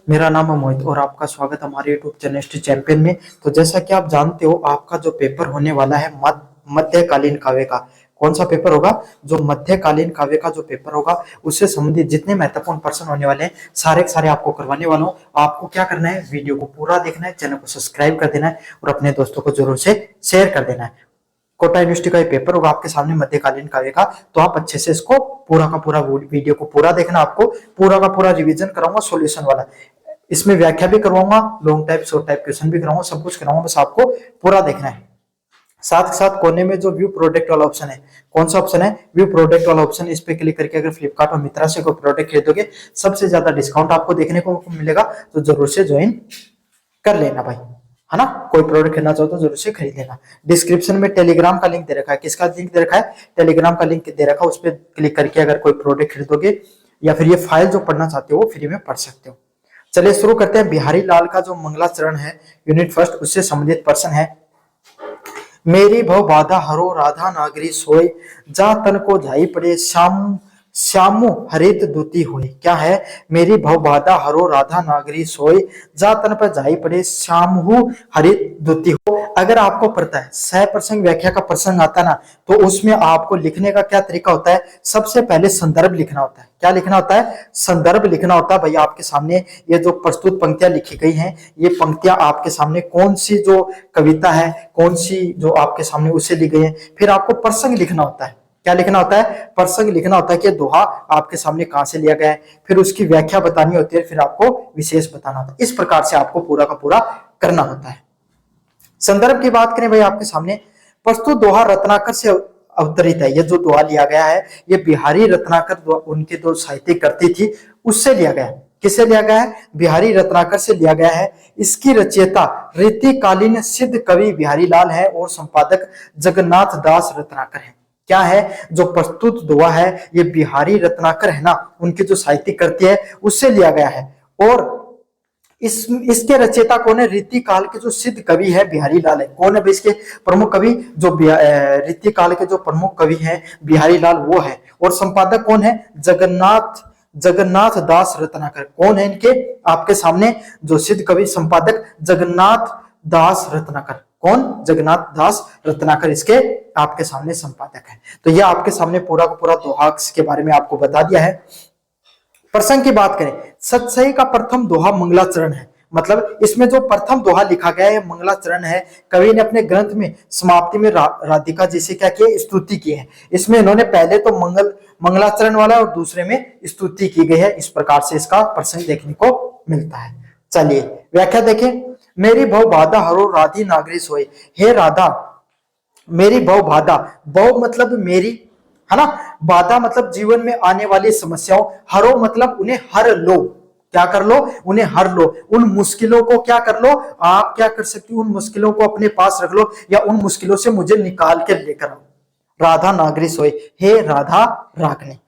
मेरा नाम है मोहित और आपका स्वागत है हमारे यूट्यूब चैनल हिस्ट्री चैंपियन में। तो जैसा कि आप जानते हो, आपका जो पेपर होने वाला है मध्यकालीन काव्य का। कौन सा पेपर होगा? जो मध्यकालीन काव्य का जो पेपर होगा, उससे संबंधित जितने महत्वपूर्ण प्रश्न होने वाले हैं सारे के सारे आपको करवाने वाला हूँ। आपको क्या करना है, वीडियो को पूरा देखना है, चैनल को सब्सक्राइब कर देना है और अपने दोस्तों को जरूर से शेयर कर देना है। कोटा यूनिवर्सिटी का ये पेपर होगा आपके सामने मध्यकालीन काव्य का, तो आप अच्छे से इसको पूरा का पूरा वीडियो को पूरा देखना। आपको पूरा का पूरा रिवीजन कराऊंगा, सॉल्यूशन वाला। इसमें व्याख्या भी करवाऊंगा, long type short type question भी कराऊंगा, सब कुछ कराऊंगा, बस आपको पूरा देखना है। साथ ही साथ कोने में जो व्यू प्रोडक्ट वाला ऑप्शन है, कौन सा ऑप्शन है? व्यू प्रोडक्ट वाला ऑप्शन। इस पे क्लिक करके अगर फ्लिपकार्ट और मित्रा से कोई प्रोडक्ट खरीदोगे, सबसे ज्यादा डिस्काउंट आपको देखने को मिलेगा, तो जरूर से ज्वाइन कर लेना भाई, है ना। कोई प्रोडक्ट खरीदना चाहो तो जरूर से खरीद लेना। डिस्क्रिप्शन में टेलीग्राम का लिंक दे रखा है। किसका लिंक दे रखा है? टेलीग्राम का लिंक दे रखा है। उस पर क्लिक करके अगर कोई प्रोडक्ट खरीदोगे या फिर ये फाइल जो पढ़ना चाहते हो वो फ्री में पढ़ सकते हो। चलिए शुरू करते हैं। बिहारी लाल का जो मंगलाचरण है यूनिट फर्स्ट, उससे संबंधित प्रश्न है। मेरी भव बाधा हरो राधा नागरी सोय, जा तन को जाई पड़े श्याम श्यामु हरित दूती हुई। क्या है? मेरी भव बाधा हरो राधा नागरी सोय, जा तन पर जाई पड़े श्यामहु हरित दूती हो। अगर आपको पता है सह प्रसंग व्याख्या का प्रसंग आता ना, तो उसमें आपको लिखने का क्या तरीका होता है? सबसे पहले संदर्भ लिखना होता है। क्या लिखना होता है? संदर्भ लिखना होता है। भैया आपके सामने ये जो प्रस्तुत पंक्तियां लिखी गई हैं, ये पंक्तियां आपके सामने कौन सी जो कविता है, कौन सी जो आपके सामने उससे लिखी गई है। फिर आपको प्रसंग लिखना होता है। क्या लिखना होता है? प्रसंग लिखना होता है कि दोहा आपके सामने कहां से लिया गया है, फिर उसकी व्याख्या बतानी होती है, फिर आपको विशेष बताना होता है। इस प्रकार से आपको पूरा का पूरा करना होता है। संदर्भ की बात करें भाई, आपके सामने प्रस्तुत दोहा रत्नाकर से अवतरित है। ये जो दोहा लिया गया है, ये बिहारी रत्नाकर उनके जो साहित्यिक कृति थी उससे लिया गया है। किससे लिया गया है? बिहारी रत्नाकर से लिया गया है। इसकी रचयिता रीतिकालीन सिद्ध कवि बिहारी लाल है और संपादक जगन्नाथ दास रत्नाकर है। क्या है? जो प्रस्तुत दोहा है ये बिहारी रत्नाकर है ना, उनकी जो साहित्यिक कृति है उससे लिया गया है। और इसके रचयिता कौन है? रीति काल के जो सिद्ध कवि है बिहारी लाल है। कौन है इसके प्रमुख कवि? जो रीति काल के जो प्रमुख कवि हैं बिहारी लाल, वो है। और संपादक कौन है? जगन्नाथ दास रत्नाकर। कौन है इनके आपके सामने जो सिद्ध कवि? संपादक जगन्नाथ दास रत्नाकर। कौन? जगन्नाथ दास रत्नाकर इसके आपके सामने संपादक है। तो यह आपके सामने पूरा का पूरा दोहा के बारे में आपको बता दिया है। प्रसंग की बात करें, सतसई का प्रथम दोहा मंगलाचरण है। मतलब इसमें जो प्रथम दोहा लिखा गया है मंगलाचरण है। कवि ने अपने ग्रंथ में समाप्ति में राधिका जी से क्या किया? स्तुति की है। इसमें इन्होंने पहले तो मंगलाचरण वाला और दूसरे में स्तुति की गई है। इस प्रकार से इसका प्रसंग देखने को मिलता है। चलिए व्याख्या देखें। मेरी भव बाधा हरो राधी नागरी सोई। हे राधा, मेरी भव बाधा, भव मतलब मेरी, है ना। बाधा मतलब जीवन में आने वाली समस्याओं, हरो मतलब उन्हें हर लो। क्या कर लो? उन्हें हर लो। उन मुश्किलों को क्या कर लो? आप क्या कर सकती हो? उन मुश्किलों को अपने पास रख लो, या उन मुश्किलों से मुझे निकाल के लेकर आओ। राधा नागरी सोई, हे राधा रागनी,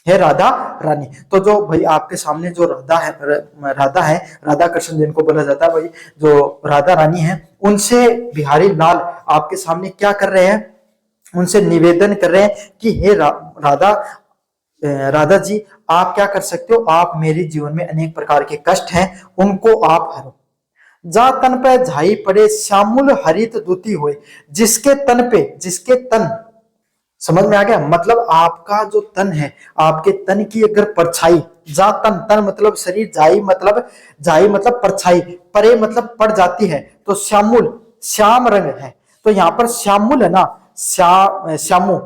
हे राधा रानी। तो जो भाई आपके सामने जो राधा कृष्ण जिनको बोला जाता है, भाई जो राधा रानी है, उनसे बिहारी लाल आपके सामने क्या कर रहे हैं? उनसे निवेदन कर रहे हैं कि हे राधा जी, आप क्या कर सकते हो? आप मेरे जीवन में अनेक प्रकार के कष्ट हैं, उनको आप हरो। जा तन पे झाई पड़े श्यामुल हरित दूती हुए। जिसके तन पे, जिसके तन, समझ में आ गया? मतलब आपका जो तन है, आपके तन की अगर परछाई, जा तन, तन मतलब शरीर, जाई मतलब परछाई, परे मतलब पड़ जाती है, तो श्यामुल श्याम रंग है। तो यहाँ पर श्यामुल है ना, श्यामु,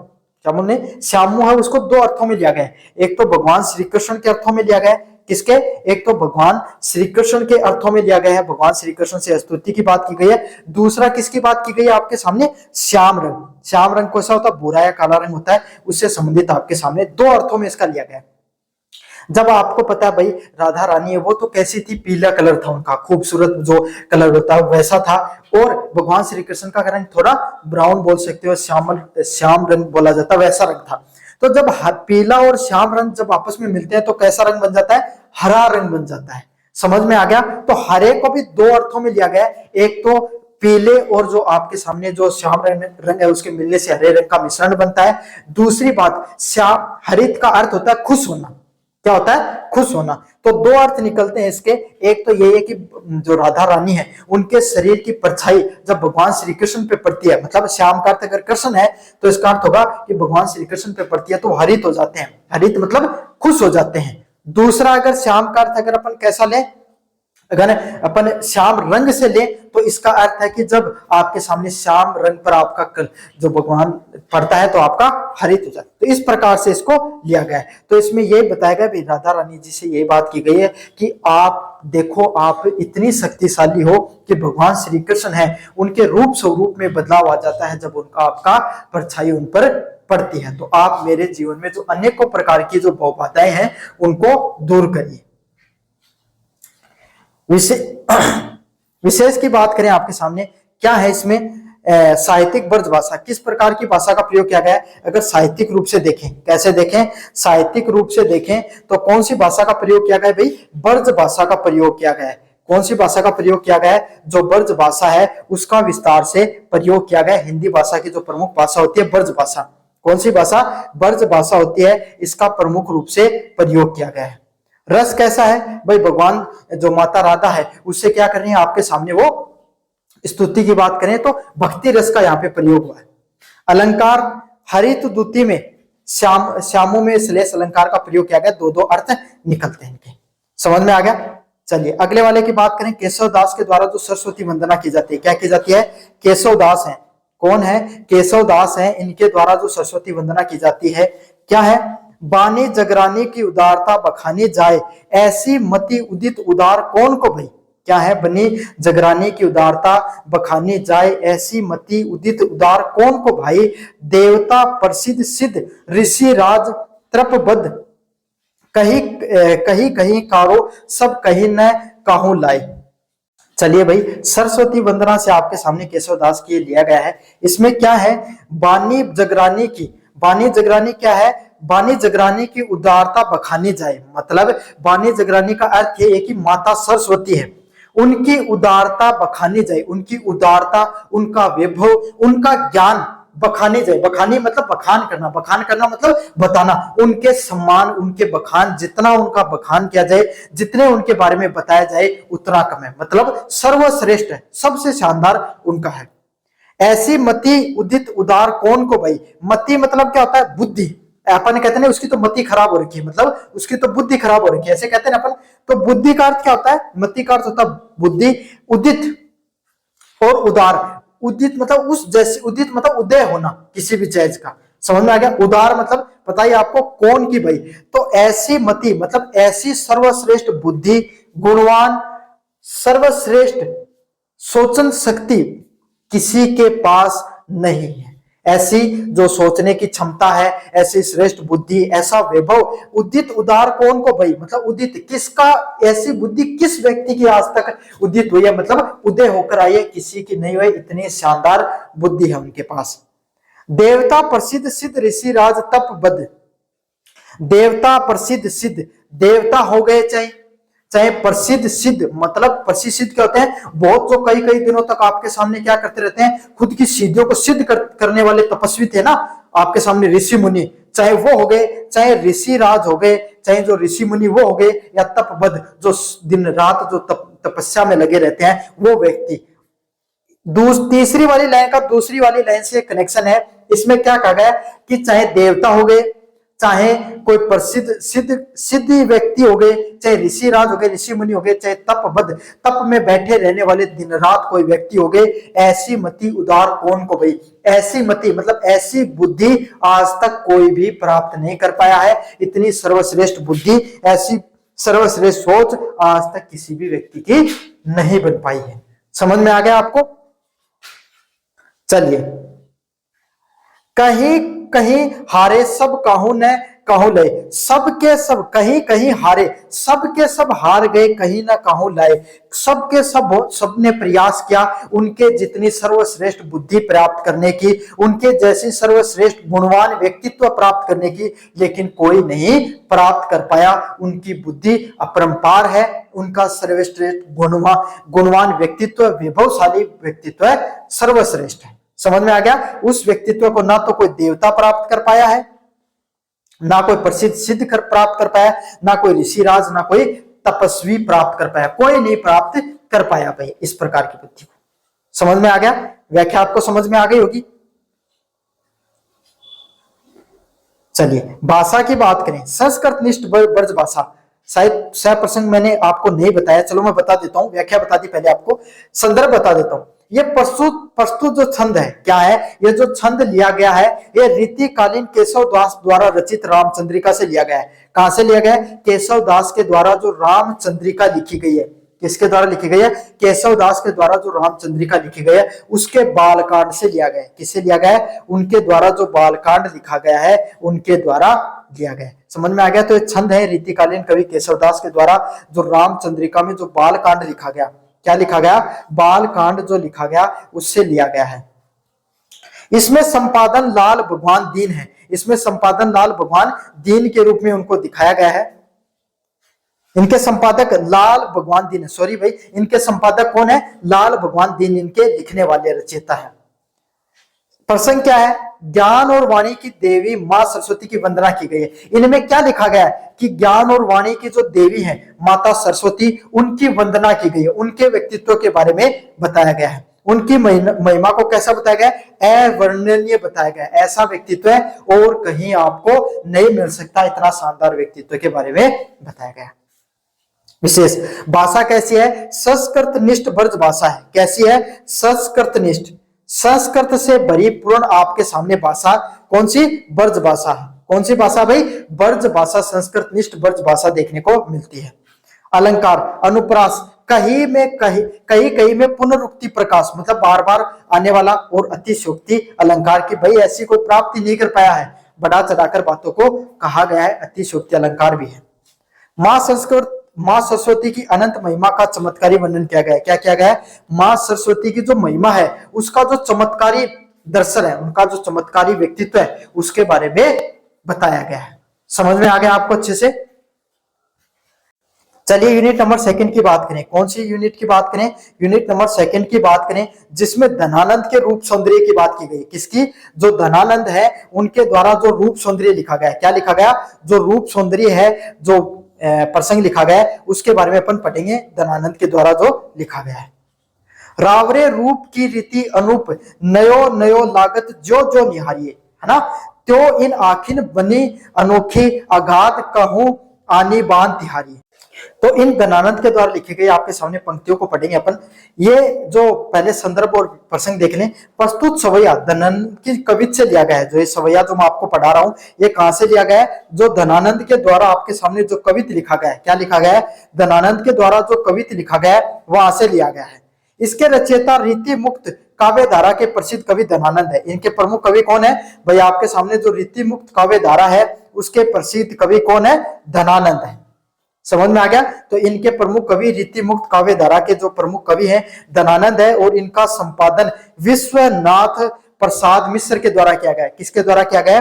श्यामुल ने श्यामु है, उसको दो अर्थों में लिया गया है। एक तो भगवान श्री कृष्ण के अर्थों में लिया गया है। किसके? एक तो भगवान श्री कृष्ण के अर्थों में लिया गया है, भगवान श्री कृष्ण से स्तुति की बात की गई है। दूसरा किसकी बात की गई है आपके सामने? श्याम रंग। श्याम रंग कैसा होता है? भूरा या काला रंग होता है, उससे संबंधित आपके सामने दो अर्थों में इसका लिया गया है। जब आपको पता है भाई राधा रानी है, वो तो कैसी थी? पीला कलर था उनका, खूबसूरत जो कलर होता है वैसा था। और भगवान श्री कृष्ण का रंग थोड़ा ब्राउन बोल सकते हो, श्याम रंग बोला जाता है, वैसा रंग था। तो जब पीला और श्याम रंग जब आपस में मिलते हैं तो कैसा रंग बन जाता है? हरा रंग बन जाता है। समझ में आ गया? तो हरे को भी दो अर्थों में लिया गया है। एक तो पीले और जो आपके सामने जो श्याम रंग है उसके मिलने से हरे रंग का मिश्रण बनता है। दूसरी बात, श्याम हरित का अर्थ होता है खुश होना। क्या होता है, खुश होना। तो दो अर्थ निकलते हैं इसके। एक तो ये है कि जो राधा रानी है उनके शरीर की परछाई जब भगवान श्री कृष्ण पे पड़ती है, मतलब श्याम का अर्थ अगर कृष्ण है तो इसका अर्थ होगा कि भगवान श्री कृष्ण पे पड़ती है तो हरित हो जाते हैं, हरित मतलब खुश हो जाते हैं। दूसरा अगर श्याम का अर्थ अगर अपन कैसा ले, अगर अपन श्याम रंग से ले तो इसका अर्थ है कि जब आपके सामने श्याम रंग पर आपका जो भगवान पड़ता है तो आपका हरित हो जाता है। तो इस प्रकार से इसको लिया गया है। तो इसमें यह बताया गया भी राधा रानी जी से ये बात की गई है कि आप देखो, आप इतनी शक्तिशाली हो कि भगवान श्री कृष्ण है उनके रूप स्वरूप में बदलाव आ जाता है जब उनका आपका परछाई उन पर पड़ती है। तो आप मेरे जीवन में जो अनेकों प्रकार की जो बाधाएं हैं उनको दूर करिए। विशेष की बात करें आपके सामने, क्या है इसमें साहित्यिक ब्रज भाषा, किस प्रकार की भाषा का प्रयोग किया गया है। अगर साहित्यिक रूप से देखें, कैसे देखें, साहित्यिक रूप से देखें तो कौन सी भाषा का प्रयोग किया गया है भाई, ब्रज भाषा का प्रयोग किया गया है। कौन सी भाषा का प्रयोग किया गया है, जो ब्रज भाषा है उसका विस्तार से प्रयोग किया गया है। हिंदी भाषा की जो प्रमुख भाषा होती है ब्रज भाषा, कौन सी भाषा, ब्रज भाषा होती है, इसका प्रमुख रूप से प्रयोग किया गया है। रस कैसा है भाई, भगवान जो माता राधा है उससे क्या कर रही है आपके सामने, वो स्तुति की बात करें तो भक्ति रस का यहाँ पे प्रयोग हुआ है। अलंकार, हरित दूती में श्यामों में श्लेष अलंकार का प्रयोग किया गया। दो दो अर्थ निकलते हैं इनके, समझ में आ गया। चलिए अगले वाले की बात करें, केशव दास के द्वारा जो सरस्वती वंदना की जाती है, क्या की जाती है, केशव दास है। कौन है, केशव दास है, इनके द्वारा जो सरस्वती वंदना की जाती है क्या है, बानी जगरानी की उदारता बखानी जाए ऐसी मति उदित उदार कौन को भाई, क्या है, बनी जगरानी की उदारता बखानी जाए ऐसी मति उदित उदार कौन को भाई, देवता प्रसिद्ध सिद्ध ऋषि राज त्रपबद्ध कहीं कहीं कहीं कारो सब कहीं न काहू लाए। चलिए भाई, सरस्वती वंदना से आपके सामने केशव दास की लिया गया है। इसमें क्या है, बानी जगरानी की, बानी जगरानी क्या है, बानी जगरानी की उदारता बखानी जाए, मतलब बानी जगरानी का अर्थ है कि माता सरस्वती है, उनकी उदारता बखानी जाए, उनकी उदारता, उनका वैभव, उनका ज्ञान बखानी जाए। बखानी मतलब बखान करना, बखान करना मतलब बताना, उनके सम्मान, उनके बखान, जितना उनका बखान किया जाए, जितने उनके बारे में बताया जाए उतना कम है, मतलब सर्वश्रेष्ठ है, सबसे शानदार उनका है। ऐसी मति उदित उदार कौन को भाई, मति मतलब क्या होता है, बुद्धि। अपन कहते हैं उसकी तो मति खराब हो रखी है, मतलब उसकी तो बुद्धि खराब हो रखी है, ऐसे कहते हैं अपन। तो बुद्धि का अर्थ क्या होता है, मति का अर्थ होता है बुद्धि, उदित और उदार। उदित मतलब उस जैसे, उदित मतलब उदय होना किसी भी चीज का, समझ में आ गया। उदार मतलब बताइए आपको कौन की भाई, तो ऐसी मति मतलब ऐसी सर्वश्रेष्ठ बुद्धि, गुणवान, सर्वश्रेष्ठ सोचन शक्ति किसी के पास नहीं है। ऐसी जो सोचने की क्षमता है, ऐसी श्रेष्ठ बुद्धि, ऐसा वैभव, उदित उदार कौन को भाई, मतलब उदित किसका, ऐसी बुद्धि किस व्यक्ति की आज तक उदित हुई है, मतलब उदय होकर आई है, किसी की नहीं हुई, इतनी शानदार बुद्धि है उनके पास। देवता प्रसिद्ध सिद्ध ऋषि राज तपबद्ध, देवता प्रसिद्ध सिद्ध, देवता हो गए चाहे चाहे प्रसिद्ध सिद्ध, मतलब प्रसिद्ध सिद्ध क्या होते हैं, बहुत जो कई कई दिनों तक आपके सामने क्या करते रहते हैं, खुद की सिद्धियों को सिद्ध करने वाले तपस्वी थे ना आपके सामने, ऋषि मुनि, चाहे वो हो गए, चाहे ऋषि राज हो गए, चाहे जो ऋषि मुनि वो हो गए, या तपबद्ध जो दिन रात जो तपस्या में लगे रहते हैं वो व्यक्ति। तीसरी वाली लाइन का दूसरी वाली लाइन से कनेक्शन है। इसमें क्या कहा गया कि चाहे देवता हो गए, चाहे कोई प्रसिद्ध सिद्ध व्यक्ति हो गए, चाहे ऋषि राज हो गए, ऋषि मुनि हो गए, चाहे तपबद्ध तप में बैठे रहने वाले दिन रात कोई व्यक्ति हो गए, ऐसी मति उदार कौन को भाई, ऐसी मति मतलब ऐसी बुद्धि आज तक कोई भी प्राप्त नहीं कर पाया है। इतनी सर्वश्रेष्ठ बुद्धि, ऐसी सर्वश्रेष्ठ सोच आज तक किसी भी व्यक्ति की नहीं बन पाई है। समझ में आ गया आपको। चलिए, कहीं कहीं हारे सब काहू न काहू लाए, सबके सब कहीं कहीं हारे, सबके सब हार गए कहीं ना काहू लाए। सबके सबने प्रयास किया उनके जितनी सर्वश्रेष्ठ बुद्धि प्राप्त करने की, उनके जैसी सर्वश्रेष्ठ गुणवान व्यक्तित्व प्राप्त करने की, लेकिन कोई नहीं प्राप्त कर पाया। उनकी बुद्धि अपरंपार है, उनका सर्वश्रेष्ठ गुणवान व्यक्तित्व, विभवशाली व्यक्तित्व सर्वश्रेष्ठ है। समझ में आ गया। उस व्यक्तित्व को ना तो कोई देवता प्राप्त कर पाया है, ना कोई प्रसिद्ध सिद्ध कर प्राप्त कर पाया, ना कोई ऋषिराज, ना कोई तपस्वी प्राप्त कर पाया, कोई नहीं प्राप्त कर पाया भाई इस प्रकार की बुद्धि को। समझ में आ गया? व्याख्या आपको समझ में आ गई होगी। चलिए भाषा की बात करें, संस्कृत निष्ठ ब्रज भाषा, शायद सह प्रसंग मैंने आपको नहीं बताया, चलो मैं बता देता हूं, व्याख्या बता दी पहले आपको, संदर्भ बता देता हूं। ये प्रस्तुत जो छंद है क्या है, ये जो छंद लिया गया है ये रीतिकालीन केशव दास द्वारा रचित रामचंद्रिका से लिया गया है। कहां से लिया गया है? केशव दास के द्वारा जो रामचंद्रिका लिखी गई है, किसके द्वारा लिखी गई है? केशव दास के द्वारा जो रामचंद्रिका लिखी गई है उसके बालकांड से लिया गया है। किससे लिया गया है? उनके द्वारा जो बालकांड लिखा गया है उनके द्वारा लिया गया है। समझ में आ गया? तो ये छंद है रीतिकालीन कवि केशवदास के द्वारा जो रामचंद्रिका में जो बालकांड लिखा गया, क्या लिखा गया? बालकांड जो लिखा गया उससे लिया गया है। इसमें संपादन लाल भगवान दीन है, इसमें संपादन लाल भगवान दीन के रूप में उनको दिखाया गया है। इनके संपादक लाल भगवान दीन है, सॉरी भाई, इनके संपादक कौन है? लाल भगवान दीन इनके लिखने वाले रचयिता है। प्रसंग क्या है? ज्ञान और वाणी की देवी मां सरस्वती की वंदना की गई है। इनमें क्या लिखा गया है कि ज्ञान और वाणी की जो देवी है माता सरस्वती, उनकी वंदना की गई है, उनके व्यक्तित्व के बारे में बताया गया है, उनकी महिमा को कैसा बताया गया? अवर्णनीय बताया गया। ऐसा व्यक्तित्व है और कहीं आपको नहीं मिल सकता, इतना शानदार व्यक्तित्व के बारे में बताया गया। विशेष भाषा कैसी है? संस्कृत निष्ठ ब्रज भाषा है। कैसी है? संस्कृत निष्ठ, संस्कृत से भरी पूर्ण आपके सामने भाषा कौन सी? ब्रज भाषा है। कौन सी भाषा भाई? ब्रज भाषा, संस्कृत निष्ठ ब्रज भाषा देखने को मिलती है। अलंकार, अनुप्रास, कहीं में पुनरुक्ति प्रकाश, मतलब बार बार आने वाला, और अतिशयोक्ति अलंकार की भाई ऐसी कोई प्राप्ति नहीं कर पाया है, बढ़ा चढ़ाकर बातों को कहा गया है, अतिशयोक्ति अलंकार भी है। मां सरस्वती की अनंत महिमा का चमत्कारी वर्णन किया गया है। क्या किया गया है? मां सरस्वती की जो महिमा है उसका जो चमत्कारी दर्शन है, उनका जो चमत्कारी व्यक्तित्व है उसके बारे में बताया गया है। समझ में आ गया आपको अच्छे से? चलिए यूनिट नंबर 2 की बात करें। कौन सी यूनिट की बात करें? यूनिट नंबर 2 की बात करें, जिसमें धनानंद के रूप सौंदर्य की बात की गई। किसकी? जो धनानंद है उनके द्वारा जो रूप सौंदर्य लिखा गया है। क्या लिखा गया? जो रूप सौंदर्य है, जो प्रसंग लिखा गया है उसके बारे में अपन पढ़ेंगे, धनानंद के द्वारा जो लिखा गया है। रावरे रूप की रीति अनूप, नयो नयो लागत जो जो निहारिये, है ना, त्यो इन आखिन बनी अनोखी, अगाध कहूं आनी बान तिहारी। तो इन धनानंद के द्वारा लिखी गई आपके सामने पंक्तियों को पढ़ेंगे अपन। ये जो पहले संदर्भ और प्रसंग देख लें। प्रस्तुत सवैया धनानंद की कवित से लिया गया है। जो ये सवैया जो मैं आपको पढ़ा रहा हूं ये कहां से लिया गया है? जो धनानंद के द्वारा आपके सामने जो कवित लिखा गया है। क्या लिखा गया है? धनानंद के द्वारा जो कवित लिखा गया है वहां से लिया गया है। इसके रचयिता रीति मुक्त काव्य धारा के प्रसिद्ध कवि धनानंद है। इनके प्रमुख कवि कौन है भाई? आपके सामने जो रीति मुक्त काव्य धारा है उसके प्रसिद्ध कवि कौन है? धनानंद है। समझ में आ गया? तो इनके प्रमुख कवि रीति मुक्त काव्य धारा के जो प्रमुख कवि हैं धनानंद है, और इनका संपादन विश्वनाथ प्रसाद मिश्र के द्वारा किया गया। किसके द्वारा किया गया?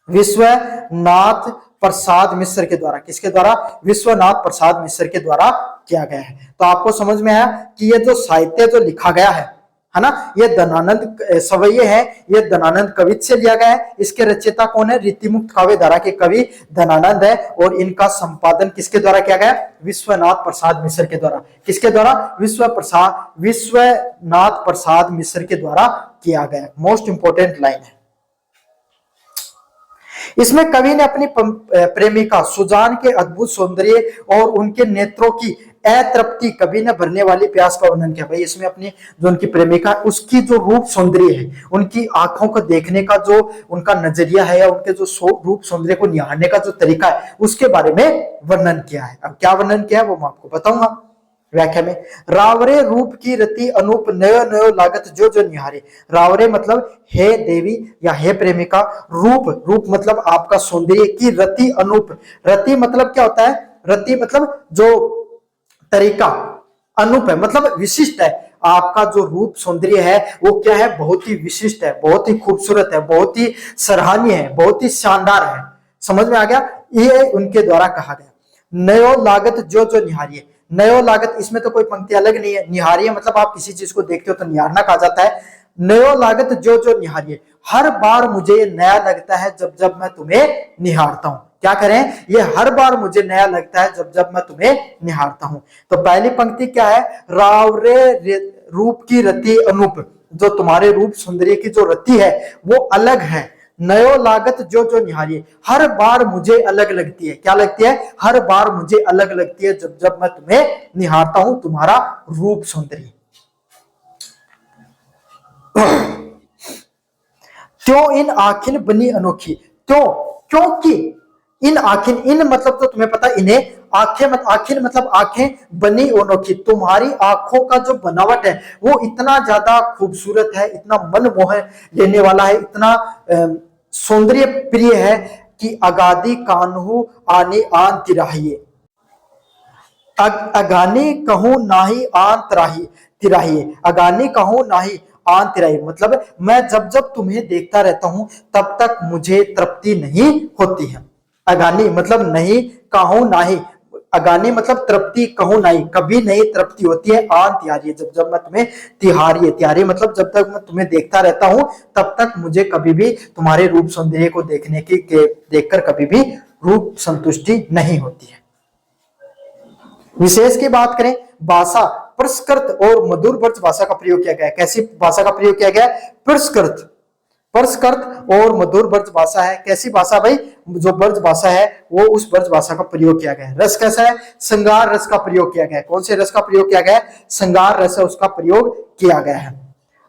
विश्वनाथ प्रसाद मिश्र के द्वारा। किसके द्वारा? विश्वनाथ प्रसाद मिश्र के द्वारा किया गया है। तो आपको समझ में आया कि ये जो साहित्य जो लिखा गया है ना, ये धनानंद सवैये है, ये धनानंद कवित से लिया गया है। इसके रचयिता कौन है? रीतिमुक्त काव्य धारा के कवि धनानंद है, और इनका संपादन किसके द्वारा किया गया? विश्वनाथ प्रसाद मिश्र के द्वारा। किसके द्वारा? विश्वनाथ प्रसाद मिश्र के द्वारा किया गया। मोस्ट इंपोर्टेंट लाइन है। इसमें कवि ने अपनी प्रेमिका सुजान के अद्भुत सौंदर्य और उनके नेत्रों की अतृप्ति, कभी न भरने वाली प्यास का वर्णन किया। भाई इसमें अपनी जो उनकी प्रेमिका उसकी जो रूप सौंदर्य है, उनकी आंखों को देखने का जो उनका नजरिया है, या उनके जो रूप सौंदर्य को निहारने का जो तरीका है उसके बारे में वर्णन किया है। अब क्या वर्णन किया है वो मैं आपको बताऊंगा व्याख्या में। रावरे रूप की रति अनूप, नयो नयो लागत जो जो निहारे। रावरे मतलब हे देवी या हे प्रेमिका, रूप मतलब आपका सौंदर्य की रति अनूप। रति मतलब क्या होता है? रति मतलब जो तरीका, अनूप है मतलब विशिष्ट है। आपका जो रूप सौंदर्य है वो क्या है? बहुत ही विशिष्ट है, बहुत ही खूबसूरत है, बहुत ही सराहनीय है, बहुत ही शानदार है। समझ में आ गया? ये उनके द्वारा कहा गया। नयो लागत जो जो निहारिये। नयो लागत, इसमें तो कोई पंक्ति अलग नहीं है। निहारिये मतलब आप किसी चीज को देखते हो तो निहारना कहा जाता है। नयो लागत जो जो निहारिए, हर बार मुझे ये नया लगता है जब जब मैं तुम्हें निहारता हूं। क्या करें, ये हर बार मुझे नया लगता है जब जब मैं तुम्हें निहारता हूं। तो पहली पंक्ति क्या है, रावरे रूप की रति अनूप, जो तुम्हारे रूप सौंदर्य की जो रति है वो अलग है। नयो लागत जो जो निहारिए, हर बार मुझे अलग लगती है। क्या लगती है, हर बार मुझे अलग लगती है जब जब मैं तुम्हें निहारता हूं, तुम्हारा रूप सौंदर्य। क्यों इन आखिन बनी अनोखी, क्यों, क्योंकि इन आखिन, इन मतलब तो तुम्हें पता इन्हें, आंखें मत, आखिन मतलब आंखें, बनी अनोखी, तुम्हारी आंखों का जो बनावट है वो इतना ज्यादा खूबसूरत है, इतना मनमोह लेने वाला है, इतना सौंदर्य प्रिय है कि अगाधी कान्हू आने आन तिराहिए, अगानी कहूं नाही आन तिराहिए, अगानी कहूं नाही आन तिराहिए, मतलब मैं जब जब तुम्हें देखता रहता हूं तब तक मुझे तृप्ति नहीं होती है। अगानी मतलब नहीं, कहूं नाही, अगानी मतलब तृप्ति, कहूं नहीं, कभी नहीं तृप्ति होती है, आन तिहारी, जब जब मैं तुम्हें तिहारी, तिहारी मतलब जब तक मैं तुम्हें देखता रहता हूं तब तक मुझे कभी भी तुम्हारे रूप सौंदर्य को देखने की देखकर कभी भी रूप संतुष्टि नहीं होती है। विशेष की बात करें, भाषा पुरस्कृत और मधुर ब्रज भाषा का प्रयोग किया गया है। कैसी भाषा का प्रयोग किया गया है, पुरस्कृत, पुरस्कृत और मधुर ब्रज भाषा है। कैसी भाषा भाई, जो ब्रज भाषा है वो उस ब्रज भाषा का प्रयोग किया गया है। रस कैसा है, श्रृंगार रस का प्रयोग किया गया है। कौन से रस का प्रयोग किया गया है, श्रृंगार रस है, उसका प्रयोग किया गया है।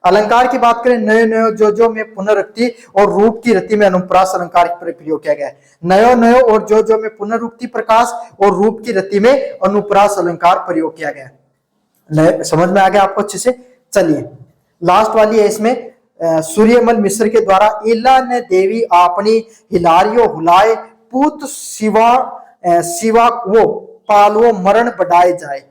अलंकार की बात करें, नयो नयो जो जो में पुनरुक्ति और रूप की रति में अनुप्रास अलंकार का प्रयोग किया गया है। नयो नयो और जो जो में पुनरुक्ति प्रकाश और रूप की रति में अनुप्रास अलंकार प्रयोग किया गया है। समझ में आ गया आपको अच्छे से। चलिए लास्ट वाली है इसमें, सूर्यमल मिश्र के द्वारा, इला ने देवी आपनी हिलारियो हुलाए, पूत शिवा शिवा वो पालवो मरण बढ़ाए जाए।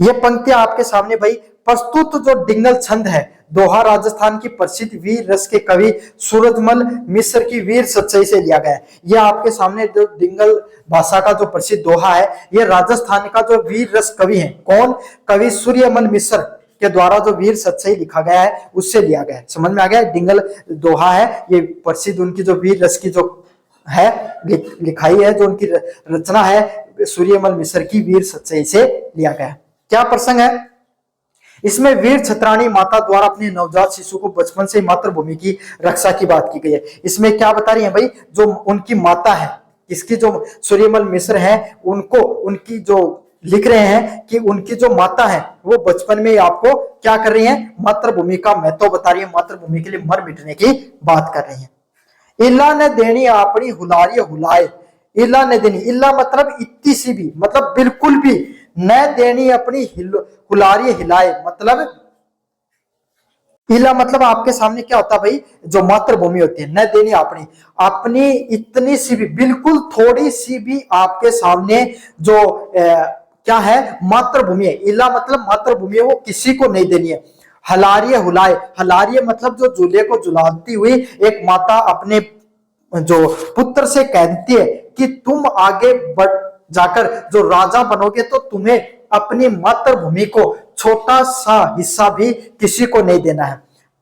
ये पंक्तियां आपके सामने भाई प्रस्तुत जो डिंगल छंद है, दोहा राजस्थान की प्रसिद्ध वीर रस के कवि सूरजमल मिश्र की वीर सच्चाई से लिया गया है। ये आपके सामने जो डिंगल भाषा का जो प्रसिद्ध दोहा है, ये राजस्थान का जो वीर रस कवि है, कौन, कवि सूर्यमल मिश्र के द्वारा जो वीर सच्चाई लिखा गया है उससे लिया गया है। समझ में आ गया, डिंगल दोहा है ये प्रसिद्ध, उनकी जो वीर रस की जो है लिखाई है, जो उनकी रचना है सूर्यमल मिश्र की वीर सच्चाई से लिया गया है। क्या प्रसंग है इसमें, वीर छत्राणी माता द्वारा अपने नवजात शिशु को बचपन से मातृभूमि की रक्षा की बात की गई है। इसमें क्या बता रही है भाई, जो उनकी माता है, इसकी जो सूर्यमल मिश्र है, उनको उनकी जो लिख रहे हैं कि उनकी जो माता है वो बचपन में आपको क्या कर रही है, मातृभूमि का महत्व बता रही है, मातृभूमि के लिए मर मिटने की बात कर रही है। इला ने देनी अपनी हुलारी हुलाए, इला ने देनी, इला मतलब इतनी सी भी, मतलब बिल्कुल भी, न देनी अपनी हुलारी हिलाए, मतलब इला मतलब आपके सामने क्या होता है भाई, जो मातृभूमि होती है, न देनी अपनी, अपनी इतनी सी भी, बिल्कुल थोड़ी सी भी आपके सामने जो क्या है मातृभूमि है, इला मतलब मातृभूमि है, वो किसी को नहीं देनी है। हलारिय हुलाए, हलारिय मतलब जो झूले को झुलाती हुई एक माता अपने जो पुत्र से कहती है कि तुम आगे बढ़ जाकर जो राजा बनोगे तो तुम्हें अपनी मातृभूमि को छोटा सा हिस्सा भी किसी को नहीं देना है।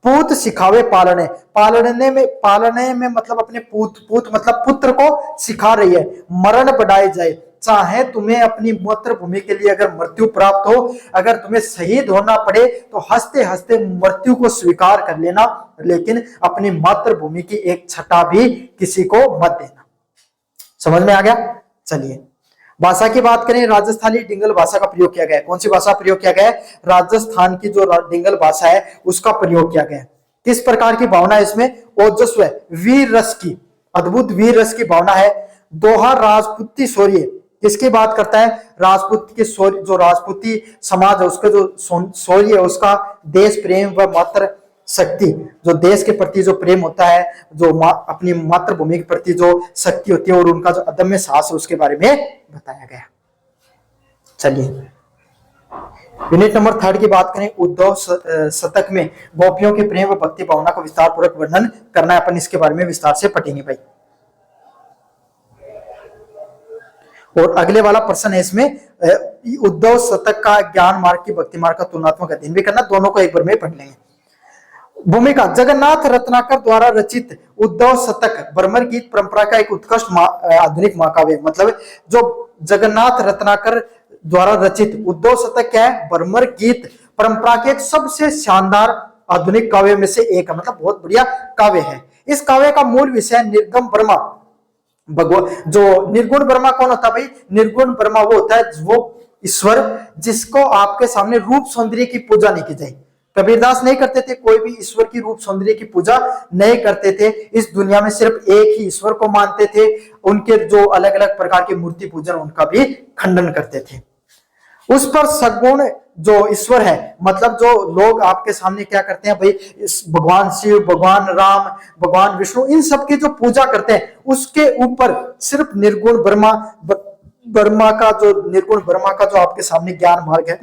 पूत सिखावे पालने, पालने में मतलब अपने पूत मतलब पुत्र को सिखा रही है। मरण बढ़ाए जाए, चाहे तुम्हें अपनी मातृभूमि के लिए अगर मृत्यु प्राप्त हो, अगर तुम्हें शहीद होना पड़े तो हंसते हंसते मृत्यु को स्वीकार कर लेना, लेकिन अपनी मातृभूमि की एक छटा भी किसी को मत देना। समझ में आ गया। चलिए भाषा की बात करें, राजस्थानी डिंगल भाषा का प्रयोग किया गया है। कौन सी भाषा प्रयोग किया गया है, राजस्थान की जो डिंगल भाषा है उसका प्रयोग किया गया है। किस प्रकार की भावना है इसमें, ओजस्व, वीर रस की, अद्भुत वीर रस की भावना है। दोहा राजपूती शौर्य, किसकी बात करता है, राजपूत के शौर्य, जो राजपूती समाज है उसका जो शौर्य है, उसका देश प्रेम व मातृ शक्ति, जो देश के प्रति जो प्रेम होता है, जो अपनी मातृभूमि के प्रति जो शक्ति होती है और उनका जो अदम्य साहस है उसके बारे में बताया गया। चलिए यूनिट नंबर 3 की बात करें, उद्धव शतक में गोपियों के प्रेम व भक्ति भावना को विस्तार पूर्वक वर्णन करना है। अपन इसके बारे में विस्तार से पढ़ेंगे भाई। और अगले वाला प्रश्न है इसमें, उद्धव शतक का ज्ञान मार्ग की भक्ति मार्ग का तुलनात्मक अध्ययन भी करना, दोनों को एक बार में पढ़ लेंगे। भूमिका जगन्नाथ रत्नाकर द्वारा रचित उद्धव शतक भ्रमर गीत परंपरा का एक उत्कृष्ट आधुनिक महाकाव्य। मतलब जो जगन्नाथ रत्नाकर द्वारा रचित उद्धव शतक क्या है, भ्रमर गीत परंपरा के एक सबसे शानदार आधुनिक काव्य में से एक है। मतलब बहुत बढ़िया काव्य है। इस काव्य का मूल विषय निर्गम ब्रह्मा भगवान। जो निर्गुण ब्रह्मा कौन होता है भाई? निर्गुण ब्रह्मा वो होता है वो ईश्वर जिसको आपके सामने रूप सौंदर्य की पूजा नहीं की जाए। कबीरदास नहीं करते थे, कोई भी ईश्वर की रूप सौंदर्य की पूजा नहीं करते थे। इस दुनिया में सिर्फ एक ही ईश्वर को मानते थे। उनके जो अलग अलग प्रकार की मूर्ति पूजन उनका भी खंडन करते थे। उस पर सगुण जो ईश्वर है, मतलब जो लोग आपके सामने क्या करते हैं भाई, भगवान शिव, भगवान राम, भगवान विष्णु, इन सब की जो पूजा करते हैं उसके ऊपर सिर्फ निर्गुण ब्रह्मा का जो निर्गुण ब्रह्मा का जो आपके सामने ज्ञान मार्ग है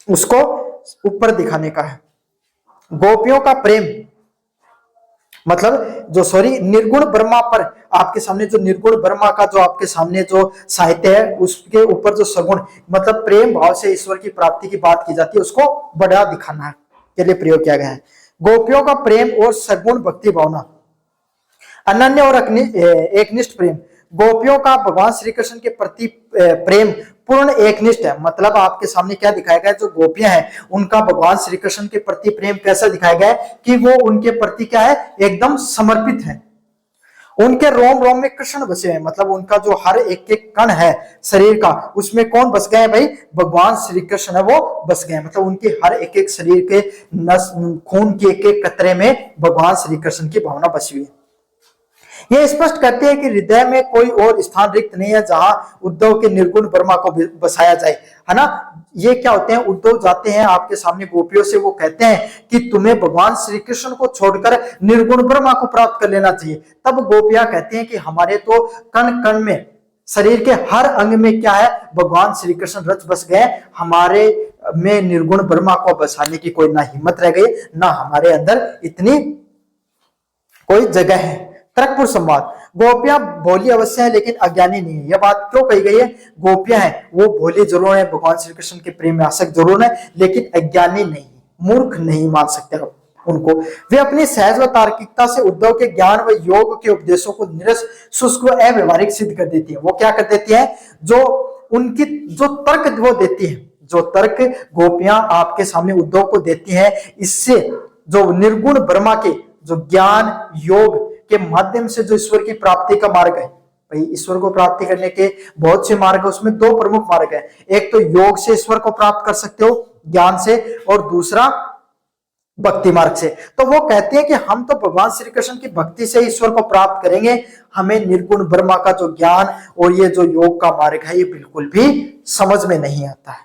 उसको ऊपर दिखाने का है। गोपियों का प्रेम, मतलब जो निर्गुण ब्रह्मा पर आपके सामने जो निर्गुण ब्रह्मा का जो आपके सामने जो साहित्य है उसके ऊपर जो सगुण मतलब प्रेम भाव से ईश्वर की प्राप्ति की बात की जाती है उसको बढ़ा दिखाना के लिए प्रयोग किया गया है। गोपियों का प्रेम और सगुण भक्ति भावना, अनन्य और एकनिष्ठ प्रेम। गोपियों का भगवान श्री कृष्ण के प्रति प्रेम पूर्ण एकनिष्ठ है। मतलब आपके सामने क्या दिखाया गया है, जो गोपियां हैं उनका भगवान श्री कृष्ण के प्रति प्रेम कैसा दिखाया गया है कि वो उनके प्रति क्या है, एकदम समर्पित है। उनके रोम रोम में कृष्ण बसे हैं। मतलब उनका जो हर एक एक कण है शरीर का उसमें कौन बस गए भाई, भगवान श्री कृष्ण है वो बस गए। मतलब उनके हर एक एक शरीर के नस खून के एक एक कतरे में भगवान श्री कृष्ण की भावना बसी हुई है। यह स्पष्ट करते हैं कि हृदय में कोई और स्थान रिक्त नहीं है जहां उद्धव के निर्गुण ब्रह्मा को बसाया जाए, है ना। ये क्या होते हैं, उद्धव जाते हैं आपके सामने गोपियों से, वो कहते हैं कि तुम्हें भगवान श्री कृष्ण को छोड़कर निर्गुण ब्रह्मा को प्राप्त कर लेना चाहिए। तब गोपियां कहती हैं कि हमारे तो कण कण में शरीर के हर अंग में क्या है, भगवान श्री कृष्ण रच बस गए, हमारे में निर्गुण ब्रह्मा को बसाने की कोई ना हिम्मत रह गई, ना हमारे अंदर इतनी कोई जगह है। तर्कपुर संवाद, गोपियां भोली अवश्य है लेकिन अज्ञानी नहीं है। यह बात क्यों कही गई है, गोपियां हैं वो भोली जरूर है, भगवान श्री कृष्ण के प्रेम में आसक्त जरूर है लेकिन अज्ञानी नहीं, मूर्ख नहीं मान सकते हो उनको। वे अपनी सहज व तार्किकता से उद्धव के ज्ञान व योग के उपदेशों को निरस, शुष्क व अव्यवहारिक सिद्ध कर देती है। वो क्या कर देती है, जो उनकी जो तर्क वो देती है, जो तर्क गोपियां आपके सामने उद्धव को देती है, इससे जो निर्गुण ब्रह्मा के जो ज्ञान योग के माध्यम से जो ईश्वर की प्राप्ति का मार्ग है, भाई ईश्वर को प्राप्ति करने के बहुत से मार्ग है, उसमें दो प्रमुख मार्ग है। एक तो योग से ईश्वर को प्राप्त कर सकते हो ज्ञान से, और दूसरा भक्ति मार्ग से। तो वो कहते हैं कि हम तो भगवान श्री कृष्ण की भक्ति से ईश्वर को प्राप्त करेंगे, हमें निर्गुण ब्रह्मा का जो ज्ञान और ये जो योग का मार्ग है ये बिल्कुल भी समझ में नहीं आता है।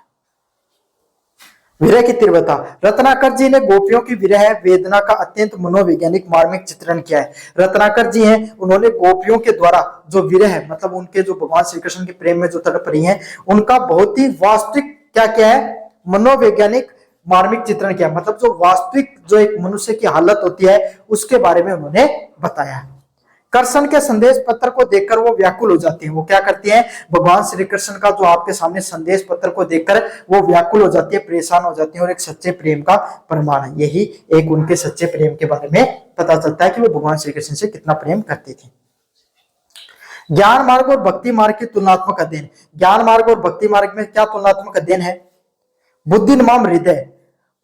विरह की तीव्रता, रत्नाकर जी ने गोपियों की विरह वेदना का अत्यंत मनोवैज्ञानिक मार्मिक चित्रण किया है। रत्नाकर जी हैं, उन्होंने गोपियों के द्वारा जो विरह है, मतलब उनके जो भगवान श्री कृष्ण के प्रेम में जो तड़प रही हैं, उनका बहुत ही वास्तविक क्या क्या है, मनोवैज्ञानिक मार्मिक चित्रण किया। मतलब जो वास्तविक जो एक मनुष्य की हालत होती है उसके बारे में उन्होंने बताया है। कृष्ण के संदेश पत्र को देखकर वो व्याकुल हो जाती हैं। वो क्या करती हैं, भगवान श्री कृष्ण का जो आपके सामने संदेश पत्र को देखकर वो व्याकुल हो जाती है, परेशान हो जाती है, और एक सच्चे प्रेम का प्रमाण है। यही एक उनके सच्चे प्रेम के बारे में पता चलता है कि वो भगवान श्री कृष्ण से कितना प्रेम करती थी। ज्ञान मार्ग और भक्ति मार्ग की तुलनात्मक अध्ययन, ज्ञान मार्ग और भक्ति मार्ग में क्या तुलनात्मक अध्ययन है, बुद्धिमान हृदय।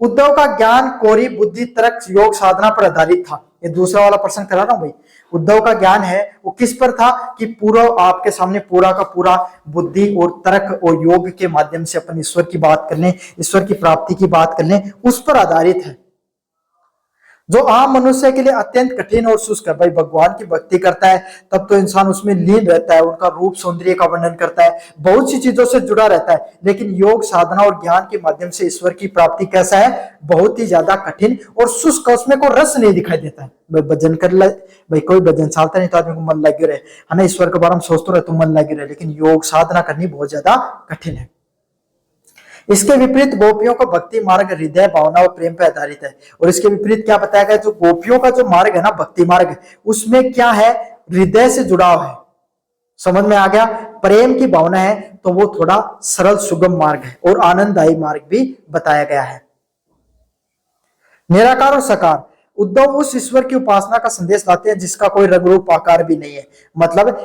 उद्धव का ज्ञान कोरी बुद्धि तर्क योग साधना पर आधारित था। ये दूसरा वाला प्रश्न करा रहा हूं भाई। उद्धव का ज्ञान है वो किस पर था, कि पूरा आपके सामने पूरा का पूरा बुद्धि और तर्क और योग के माध्यम से अपन ईश्वर की बात कर लें, ईश्वर की प्राप्ति की बात कर लें, उस पर आधारित है, जो आम मनुष्य के लिए अत्यंत कठिन और शुष्क है। भाई भगवान की भक्ति करता है तब तो इंसान उसमें लीन रहता है, उनका रूप सौंदर्य का वर्णन करता है, बहुत सी चीजों से जुड़ा रहता है, लेकिन योग साधना और ज्ञान के माध्यम से ईश्वर की प्राप्ति कैसा है, बहुत ही ज्यादा कठिन और शुष्क, उसमें कोई रस नहीं दिखाई देता है। भाई भजन कर ले, भाई कोई भजन चाहता नहीं तो आदमी को मन लगे रहे, है ना, ईश्वर के बारे में सोचते रहे तो मन लगे रहे, लेकिन योग साधना करनी बहुत ज्यादा कठिन है। इसके विपरीत गोपियों का भक्ति मार्ग हृदय भावना और प्रेम पर आधारित है। और इसके विपरीत क्या बताया गया, जो गोपियों का जो मार्ग है ना, भक्ति मार्ग, उसमें क्या है, हृदय से जुड़ाव है। समझ में आ गया, प्रेम की भावना है, तो वो थोड़ा सरल सुगम मार्ग है और आनंददायी मार्ग भी बताया गया है। निराकार और साकार, उद्धव उस ईश्वर की उपासना का संदेश लाते हैं जिसका कोई रंग रूप आकार भी नहीं है। मतलब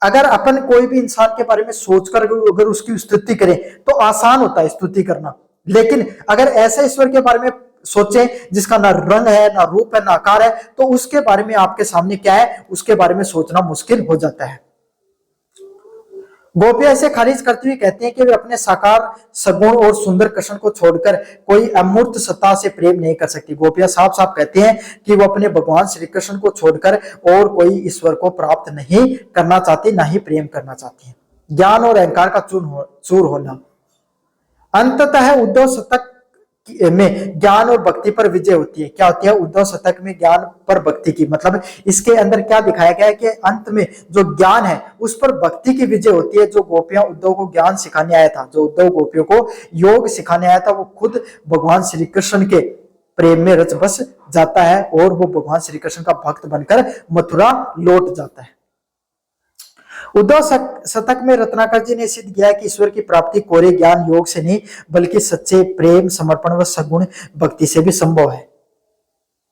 अगर अपन कोई भी इंसान के बारे में सोचकर अगर उसकी स्तुति करें तो आसान होता है स्तुति करना, लेकिन अगर ऐसे ईश्वर के बारे में सोचें जिसका ना रंग है, ना रूप है, ना आकार है, तो उसके बारे में आपके सामने क्या है, उसके बारे में सोचना मुश्किल हो जाता है। गोपियां इसे खारिज करती हुई कहती हैं कि वे अपने साकार सगुण और सुंदर कृष्ण को छोड़कर कोई अमूर्त सत्ता से प्रेम नहीं कर सकती। गोपियां साफ साफ कहती हैं कि वो अपने भगवान श्री कृष्ण को छोड़कर और कोई ईश्वर को प्राप्त नहीं करना चाहती, ना ही प्रेम करना चाहती हैं। ज्ञान और अहंकार का चूर होना। अंततः उद्धव शतक में ज्ञान और भक्ति पर विजय होती है। क्या होती है? उद्धव शतक में ज्ञान पर भक्ति की, मतलब इसके अंदर क्या दिखाया गया है कि अंत में जो ज्ञान है उस पर भक्ति की विजय होती है। जो गोपियां उद्धव को ज्ञान सिखाने आया था, जो उद्धव गोपियों को योग सिखाने आया था, वो खुद भगवान श्री कृष्ण के प्रेम में रच बस जाता है और वो भगवान श्री कृष्ण का भक्त बनकर मथुरा लौट जाता है। उद्धव शतक में रत्नाकर जी ने सिद्ध किया कि ईश्वर की प्राप्ति कोरे ज्ञान योग से नहीं बल्कि सच्चे प्रेम, समर्पण व सगुण भक्ति से भी संभव है।